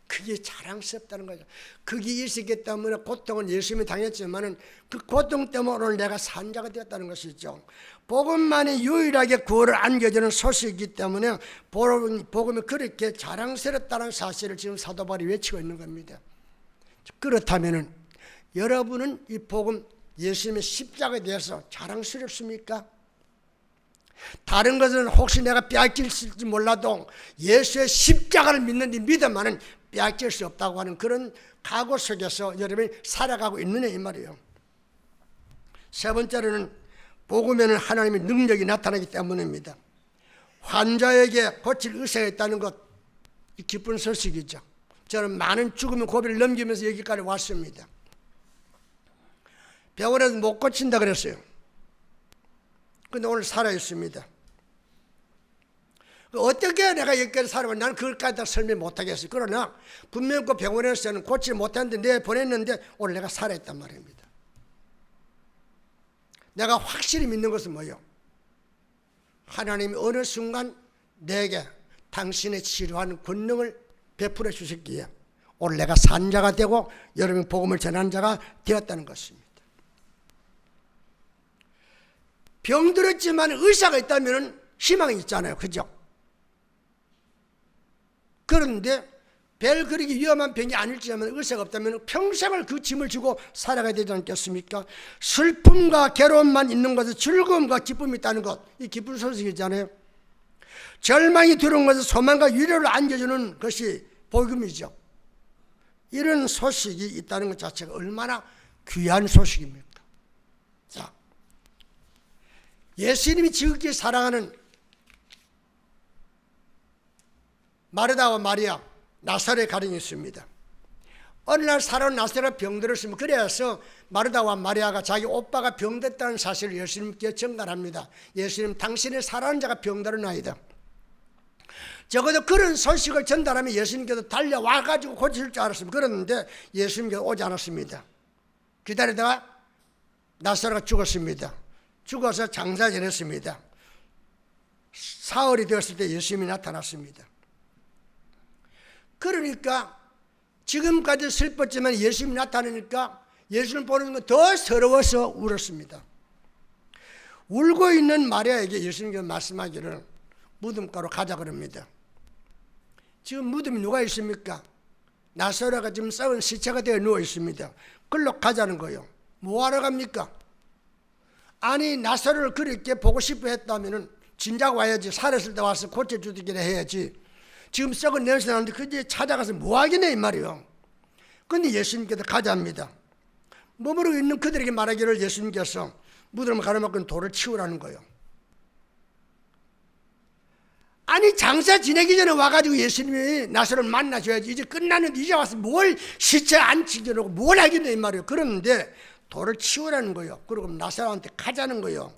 그게 자랑스럽다는 거죠. 그게 있었기 때문에 고통은 예수님이 당했지만은 그 고통 때문에 오늘 내가 산 자가 되었다는 것이죠. 복음만이 유일하게 구원을 안겨주는 소식이기 때문에 복음이 그렇게 자랑스럽다는 사실을 지금 사도 바울이 외치고 있는 겁니다. 그렇다면은 여러분은 이 복음 예수님의 십자가에 대해서 자랑스럽습니까? 다른 것은 혹시 내가 빼앗길지 몰라도 예수의 십자가를 믿는 이 믿음만은 빼앗길 수 없다고 하는 그런 각오 속에서 여러분이 살아가고 있느냐 이 말이에요. 세 번째로는 복음에는 하나님의 능력이 나타나기 때문입니다. 환자에게 고칠 의사가 있다는 것, 이 기쁜 소식이죠. 저는 많은 죽음의 고비를 넘기면서 여기까지 왔습니다. 병원에서 못 고친다 그랬어요. 근데 오늘 살아있습니다. 어떻게 내가 여기까지 살아왔는지 나는 그것까지 다 설명 못하겠어요. 그러나 분명 그 병원에서는 고치지 못했는데 내가 보냈는데 오늘 내가 살아있단 말입니다. 내가 확실히 믿는 것은 뭐예요? 하나님이 어느 순간 내게 당신의 치료하는 권능을 베풀어 주셨기에 오늘 내가 산 자가 되고 여러분 복음을 전하는 자가 되었다는 것입니다. 병들었지만 의사가 있다면 희망이 있잖아요. 그죠? 그런데 별 그렇게 위험한 병이 아닐지라면 의사가 없다면 평생을 그 짐을 지고 살아가야 되지 않겠습니까? 슬픔과 괴로움만 있는 것은 즐거움과 기쁨이 있다는 것, 이 기쁜 소식이잖아요. 절망이 들어온 것은 소망과 위로를 안겨주는 것이 복음이죠. 이런 소식이 있다는 것 자체가 얼마나 귀한 소식입니까? 자, 예수님이 지극히 사랑하는 마르다와 마리아, 나사렛 가정이 있습니다. 어느 날 살아온 나사렛 병들었으면 그래서 마르다와 마리아가 자기 오빠가 병됐다는 사실을 예수님께 전달합니다. 예수님, 당신의 사랑하는 자가 병들었나이다. 적어도 그런 소식을 전달하면 예수님께서 달려와가지고 고칠 줄 알았습니다. 그런데 예수님께서 오지 않았습니다. 기다리다가 나사렛가 죽었습니다. 죽어서 장사 지냈습니다. 사흘이 되었을 때 예수님이 나타났습니다. 그러니까 지금까지 슬펐지만 예수님이 나타나니까 예수님 보는 건 더 서러워서 울었습니다. 울고 있는 마리아에게 예수님께서 말씀하기를 무덤가로 가자 그럽니다. 지금 무덤이 누가 있습니까? 나사로가 지금 썩은 시체가 되어 누워 있습니다. 글로 가자는 거예요. 뭐하러 갑니까? 아니 나사로를 그렇게 보고 싶어 했다면 진작 와야지. 살았을 때 와서 고쳐주기나 해야지. 지금 썩은 냄새 나는데 그제 찾아가서 뭐하겠네 이 말이요. 그런데 예수님께서 가자합니다. 머무르고 있는 그들에게 말하기를 예수님께서 무덤을 가로막고 돌을 치우라는 거예요. 아니 장사 지내기 전에 와가지고 예수님이 나사로를 만나줘야지. 이제 끝났는데 이제 와서 뭘 시체 안 치려고 뭘 하겠네 이 말이에요. 그러는데 돌을 치우라는 거예요. 그리고 나사로한테 가자는 거예요.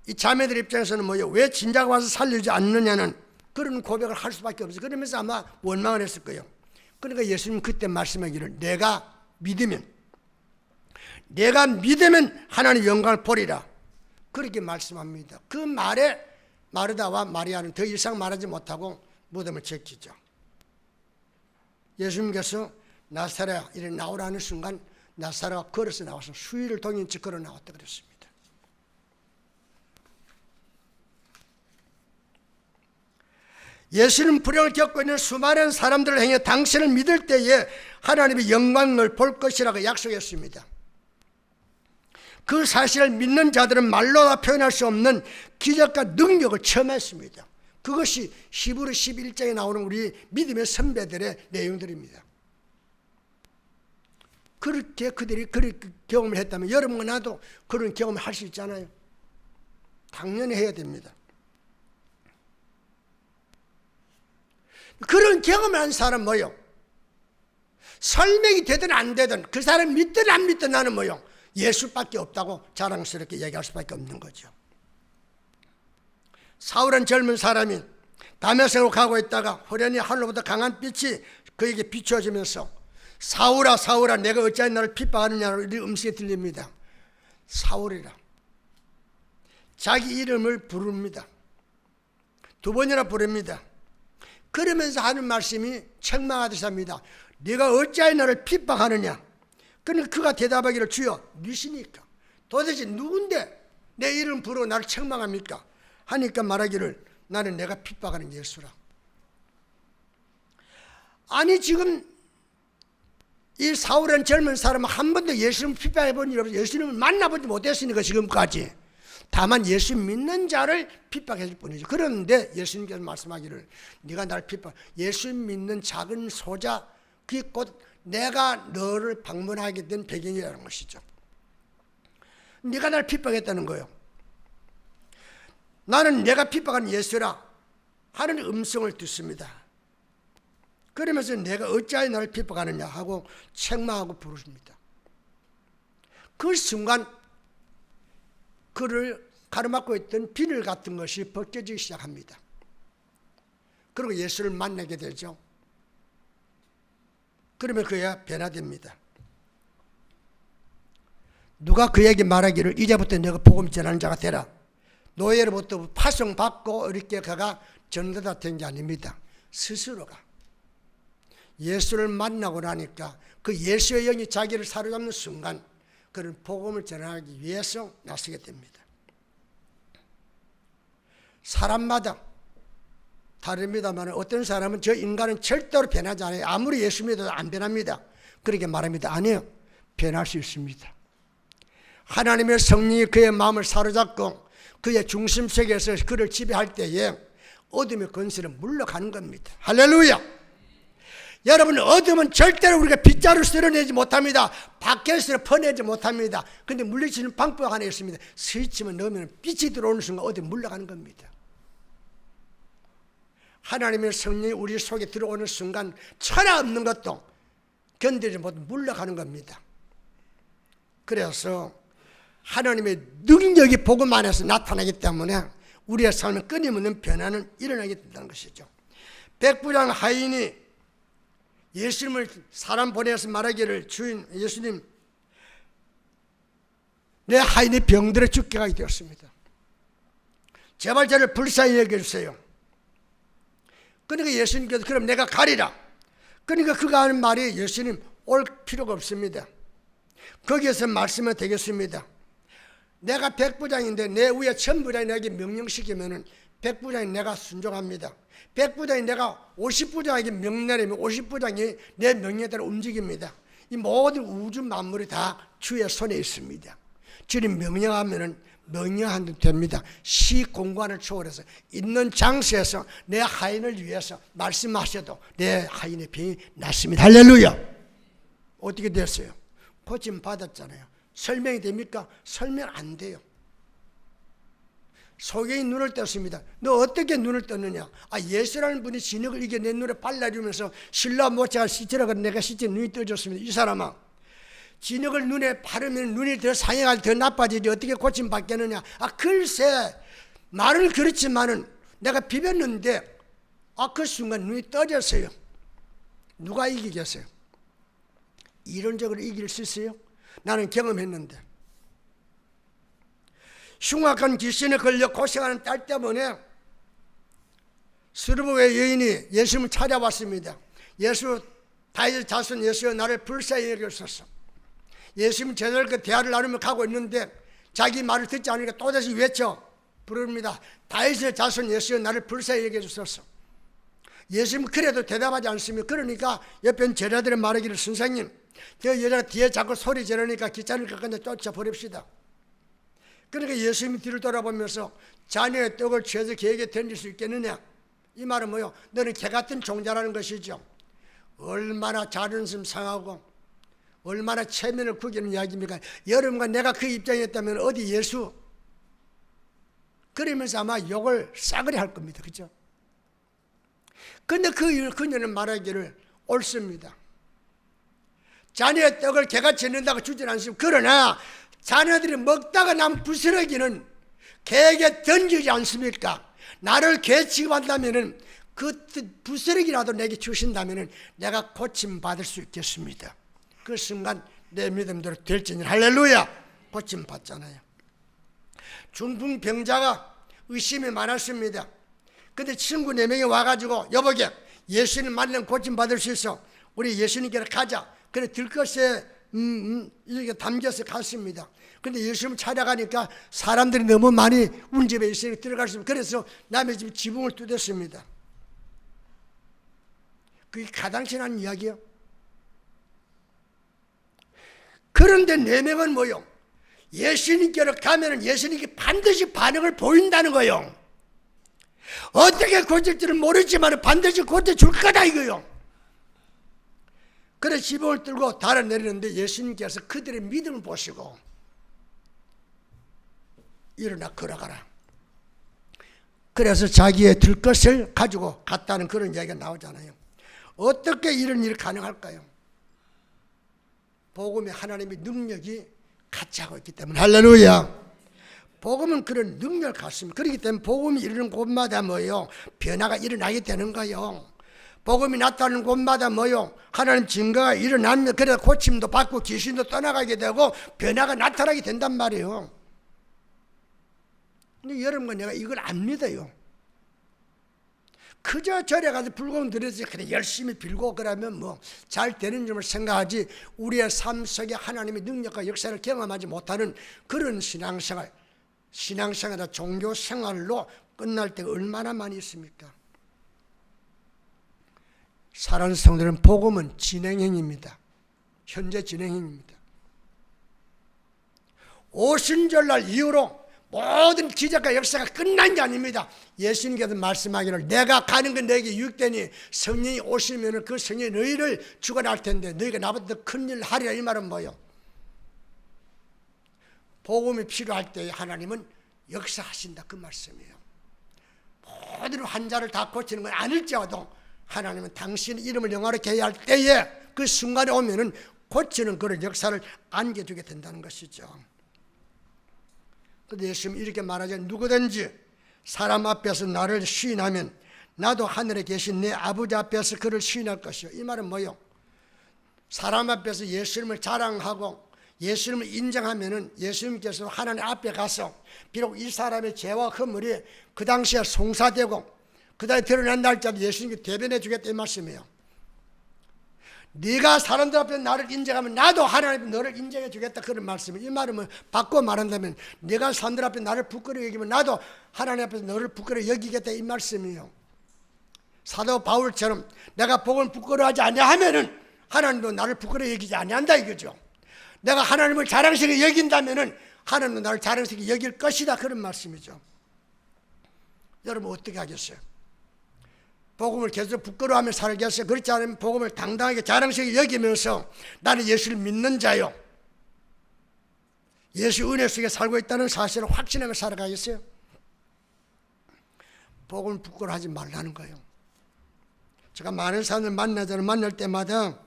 이 자매들 입장에서는 뭐예요? 왜 진작 와서 살리지 않느냐는 그런 고백을 할 수밖에 없어요. 그러면서 아마 원망을 했을 거예요. 그러니까 예수님 그때 말씀하기를 내가 믿으면 하나님의 영광을 보리라. 그렇게 말씀합니다. 그 말에 마르다와 마리아는 더 이상 말하지 못하고 무덤을 지키죠. 예수님께서 나사로야 이래 나오라는 순간 나사로가 걸어서 나와서 수위를 동인 채 걸어 나왔다 그랬습니다. 예수는 불행을 겪고 있는 수많은 사람들을 향해 당신을 믿을 때에 하나님의 영광을 볼 것이라고 약속했습니다. 그 사실을 믿는 자들은 말로 표현할 수 없는 기적과 능력을 체험했습니다. 그것이 히브리 11장에 나오는 우리 믿음의 선배들의 내용들입니다. 그렇게 그들이 그렇게 경험을 했다면 여러분과 나도 그런 경험을 할 수 있잖아요. 당연히 해야 됩니다. 그런 경험을 한 사람 뭐요? 설명이 되든 안 되든 그 사람 믿든 안 믿든 나는 뭐요? 예수밖에 없다고 자랑스럽게 얘기할 수밖에 없는 거죠. 사울은 젊은 사람이 다메섹으로 가고 있다가 호련히 하늘로부터 강한 빛이 그에게 비추어지면서 사울아 사울아 내가 어찌하여 나를 핍박하느냐고 이 음성이 들립니다. 사울이라 자기 이름을 부릅니다. 두 번이나 부릅니다. 그러면서 하는 말씀이 책망하듯이 합니다. 네가 어찌하여 나를 핍박하느냐. 그러니까 그가 대답하기를 주여 니시니까 도대체 누군데 내 이름 부르고 나를 책망합니까? 하니까 말하기를 나는 내가 핍박하는 예수라. 아니 지금 이 사울은 젊은 사람은 한 번도 예수님을 핍박해 본 일 없어요. 예수님을 만나보지 못했으니까 지금까지. 다만 예수 믿는 자를 핍박했을 뿐이죠. 그런데 예수님께서 말씀하기를 네가 나를 핍박, 예수 믿는 작은 소자 그게 곧 내가 너를 방문하게 된 배경이라는 것이죠. 네가 나를 핍박했다는 거예요. 나는 내가 핍박한 예수라 하는 음성을 듣습니다. 그러면서 내가 어찌하여 나를 핍박하느냐 하고 책망하고 부르십니다. 그 순간 그를 가로막고 있던 비늘 같은 것이 벗겨지기 시작합니다. 그리고 예수를 만나게 되죠. 그러면 그가 변화됩니다. 누가 그에게 말하기를 이제부터 내가 복음 전하는 자가 되라. 노예로부터 파송받고 이렇게 그가 전도자 된 게 아닙니다. 스스로가 예수를 만나고 나니까 그 예수의 영이 자기를 사로잡는 순간 그는 복음을 전하기 위해서 나서게 됩니다. 사람마다 다릅니다만 어떤 사람은 저 인간은 절대로 변하지 않아요. 아무리 예수 믿어도 안 변합니다. 그렇게 말합니다. 아니요. 변할 수 있습니다. 하나님의 성령이 그의 마음을 사로잡고 그의 중심세계에서 그를 지배할 때에 어둠의 권세는 물러가는 겁니다. 할렐루야. 여러분 어둠은 절대로 우리가 빗자루 쓸어내지 못합니다. 밖에서 퍼내지 못합니다. 그런데 물리치는 방법 하나 있습니다. 스위치만 넣으면 빛이 들어오는 순간 어둠이 물러가는 겁니다. 하나님의 성령이 우리 속에 들어오는 순간 천하 없는 것도 견디지 못해 물러가는 겁니다. 그래서 하나님의 능력이 복음 안에서 나타나기 때문에 우리의 삶에 끊임없는 변화는 일어나게 된다는 것이죠. 백부장 하인이 예수님을 사람 보내서 말하기를 주인 예수님 내 하인이 병들어 죽게 하게 되었습니다. 제발 저를 불쌍히 여겨주세요. 그러니까 예수님께서 그럼 내가 가리라. 그러니까 그가 하는 말이 예수님 올 필요가 없습니다. 거기에서 말씀은 되겠습니다. 내가 백부장인데 내 위에 천부장이 내게 명령시키면 100부장이 내가 순종합니다. 100부장이 내가 50부장에게 명령하면 50부장이 내 명령에 따라 움직입니다. 이 모든 우주 만물이 다 주의 손에 있습니다. 주님 명령하면은 명령한 대로 됩니다. 시 공간을 초월해서 있는 장소에서 내 하인을 위해서 말씀하셔도 내 하인의 병이 낫습니다. 할렐루야. 어떻게 됐어요? 고침 받았잖아요. 설명이 됩니까? 설명 안 돼요. 소경이 눈을 떴습니다. 너 어떻게 눈을 떴느냐? 예수라는 분이 진흙을 이겨 내 눈에 발라주면서 실라 모자가 시체라고 내가 시체 눈이 떠졌습니다. 이 사람아, 진흙을 눈에 바르면 눈이 더 상해가 더 나빠지지 어떻게 고침 받겠느냐? 글쎄 말은 그렇지만은 내가 비볐는데 그 순간 눈이 떠졌어요. 누가 이기겠어요? 이론적으로 이길 수 있어요? 나는 경험했는데. 흉악한 귀신에 걸려 고생하는 딸 때문에 스루브의 여인이 예수님을 찾아왔습니다. 예수, 다윗의 자손 예수여 나를 불쌍히 여기소서. 예수님 제자들 그 대화를 나누며 가고 있는데 자기 말을 듣지 않으니까 또다시 외쳐 부릅니다. 다윗의 자손 예수여 나를 불쌍히 여겨주소서. 예수님은 그래도 대답하지 않습니다. 그러니까 옆에 있는 제자들의 말하기를 선생님, 저 여자가 뒤에 자꾸 소리 지르니까 귀찮을 것 같은데 쫓아버립시다. 그러니까 예수님이 뒤를 돌아보면서 자녀의 떡을 취해서 개에게 던질 수 있겠느냐? 이 말은 뭐요? 너는 개 같은 종자라는 것이죠. 얼마나 자존심 상하고 얼마나 체면을 구기는 이야기입니까? 여러분과 내가 그 입장이었다면 어디 예수? 그러면서 아마 욕을 싸그리 할 겁니다. 그렇죠? 근데 그녀는 말하기를 옳습니다. 자녀의 떡을 개가 짓는다고 주진 않습니다. 그러나 자녀들이 먹다가 남 부스러기는 개에게 던지지 않습니까? 나를 개 취급한다면 그 부스러기라도 내게 주신다면 내가 고침받을 수 있겠습니다. 그 순간 내 믿음대로 될지니 할렐루야. 고침받잖아요. 중풍병자가 의심이 많았습니다. 근데 친구 4명이 와가지고 여보게 예수님 만나면 고침받을 수 있어. 우리 예수님께로 가자. 그래 들것에 이렇게 담겨서 갔습니다. 근데 예수님 찾아가니까 사람들이 너무 많이 우리 집에 있으니까 들어갈 수 없어요. 그래서 남의 집 지붕을 뚫었습니다. 그게 가당치 않은 이야기예요. 그런데 4명은 뭐요? 예수님께로 가면은 예수님께 반드시 반응을 보인다는 거예요. 어떻게 고칠지는 모르지만 반드시 고쳐줄 거다 이거요. 그래서 지붕을 뚫고 달아내리는데 예수님께서 그들의 믿음을 보시고 일어나 걸어가라. 그래서 자기의 들 것을 가지고 갔다는 그런 이야기가 나오잖아요. 어떻게 이런 일이 가능할까요? 복음의 하나님의 능력이 같이 하고 있기 때문에 할렐루야. 복음은 그런 능력을 갖습니다. 그렇기 때문에 복음이 이르는 곳마다 뭐요? 변화가 일어나게 되는 거예요. 복음이 나타나는 곳마다 뭐요? 하나님 증거가 일어나면 그래서 고침도 받고 귀신도 떠나가게 되고 변화가 나타나게 된단 말이에요. 근데 여러분과 내가 이걸 안 믿어요. 그저 절에 가서 불공 들여서 그래 열심히 빌고 그러면 뭐 잘 되는 점을 생각하지 우리의 삶 속에 하나님의 능력과 역사를 경험하지 못하는 그런 신앙생활이나 종교생활로 끝날 때가 얼마나 많이 있습니까? 사랑하는 성도들은 복음은 진행형입니다. 현재 진행형입니다. 오순절날 이후로 모든 기적과 역사가 끝난 게 아닙니다. 예수님께서 말씀하기를 내가 가는 건 너에게 유익되니 성령이 오시면 그 성령이 너희를 주관할 텐데 너희가 나보다 더 큰 일을 하리라. 이 말은 뭐예요? 복음이 필요할 때 하나님은 역사하신다 그 말씀이에요. 모든 환자를 다 고치는 건 아닐지라도 하나님은 당신 이름을 영화롭게 해야 할 때에 그 순간에 오면은 고치는 그런 역사를 안겨주게 된다는 것이죠. 그런데 예수님은 이렇게 말하죠. 누구든지 사람 앞에서 나를 시인하면 나도 하늘에 계신 내 아버지 앞에서 그를 시인할 것이요. 이 말은 뭐요? 사람 앞에서 예수님을 자랑하고 예수님을 인정하면은 예수님께서 하나님 앞에 가서 비록 이 사람의 죄와 허물이 그 당시에 송사되고 그 다음에 드러난 날짜도 예수님께 대변해 주겠다 이 말씀이에요. 네가 사람들 앞에 나를 인정하면 나도 하나님 앞에 너를 인정해 주겠다, 그런 말씀이에요. 이 말은 뭐 바꿔 말한다면 네가 사람들 앞에 나를 부끄러워 여기면 나도 하나님 앞에서 너를 부끄러워 여기겠다, 이 말씀이에요. 사도 바울처럼 내가 복음을 부끄러워하지 아니하면은 하나님도 나를 부끄러워 여기지 아니한다 이거죠. 내가 하나님을 자랑스럽게 여긴다면은 하나님도 나를 자랑스럽게 여길 것이다, 그런 말씀이죠. 여러분 어떻게 하겠어요? 복음을 계속 부끄러워하며 살겠어요? 그렇지 않으면 복음을 당당하게 자랑스럽게 여기면서 나는 예수를 믿는 자요, 예수 은혜 속에 살고 있다는 사실을 확신하며 살아가겠어요? 복음을 부끄러워하지 말라는 거예요. 제가 많은 사람들 만날 때마다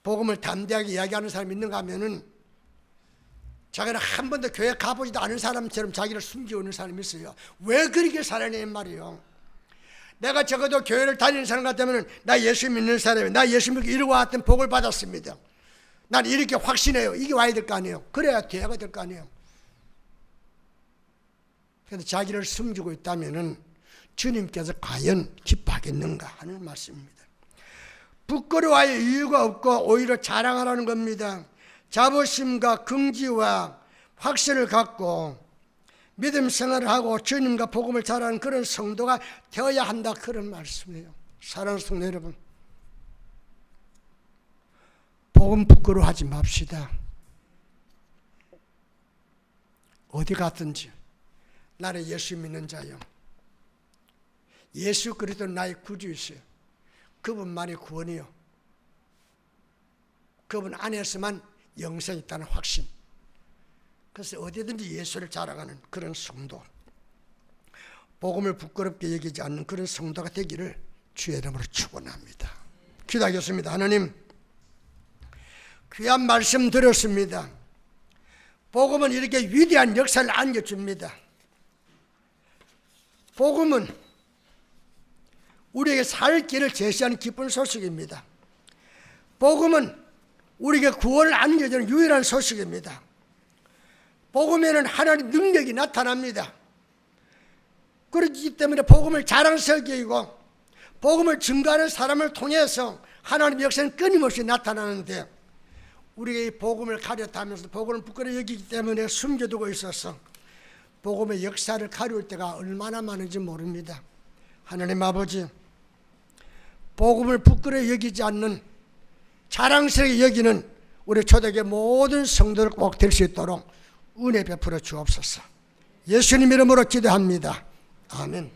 복음을 담대하게 이야기하는 사람이 있는가 하면은 자기는 한 번도 교회 가보지도 않은 사람처럼 자기를 숨기고 있는 사람이 있어요. 왜 그렇게 살아내 말이에요. 내가 적어도 교회를 다니는 사람 같으면 나 예수 믿는 사람이에요, 나 예수 믿고 이러고 왔던 복을 받았습니다, 난 이렇게 확신해요, 이게 와야 될 거 아니에요. 그래야 대화가 될 거 아니에요. 그래서 자기를 숨기고 있다면은 주님께서 과연 기뻐하겠는가 하는 말씀입니다. 부끄러워할 이유가 없고 오히려 자랑하라는 겁니다. 자부심과 긍지와 확신을 갖고 믿음 생활을 하고 주님과 복음을 잘하는 그런 성도가 되어야 한다, 그런 말씀이에요. 사랑하는 성도 여러분, 복음 부끄러워하지 맙시다. 어디 갔든지 나는 예수 믿는 자요, 예수 그리스도 나의 구주이세요, 그분만의 구원이요, 그분 안에서만 영생이 있다는 확신. 그래서 어디든지 예수를 자랑하는 그런 성도, 복음을 부끄럽게 여기지 않는 그런 성도가 되기를 주의 이름으로 축원합니다. 기도하겠습니다. 하나님, 귀한 말씀 들었습니다. 복음은 이렇게 위대한 역사를 안겨줍니다. 복음은 우리에게 살 길을 제시하는 기쁜 소식입니다. 복음은 우리에게 구원을 안겨주는 유일한 소식입니다. 복음에는 하나님의 능력이 나타납니다. 그렇기 때문에 복음을 자랑스럽게 여기고 복음을 증거하는 사람을 통해서 하나님의 역사는 끊임없이 나타나는데, 우리가 이 복음을 가렸다면서 복음을 부끄러워 여기기 때문에 숨겨두고 있어서 복음의 역사를 가려울 때가 얼마나 많은지 모릅니다. 하나님 아버지, 복음을 부끄러워 여기지 않는, 자랑스럽게 여기는 우리 초대교회 모든 성도들 꼭 될 수 있도록 은혜 베풀어 주옵소서. 예수님 이름으로 기도합니다. 아멘.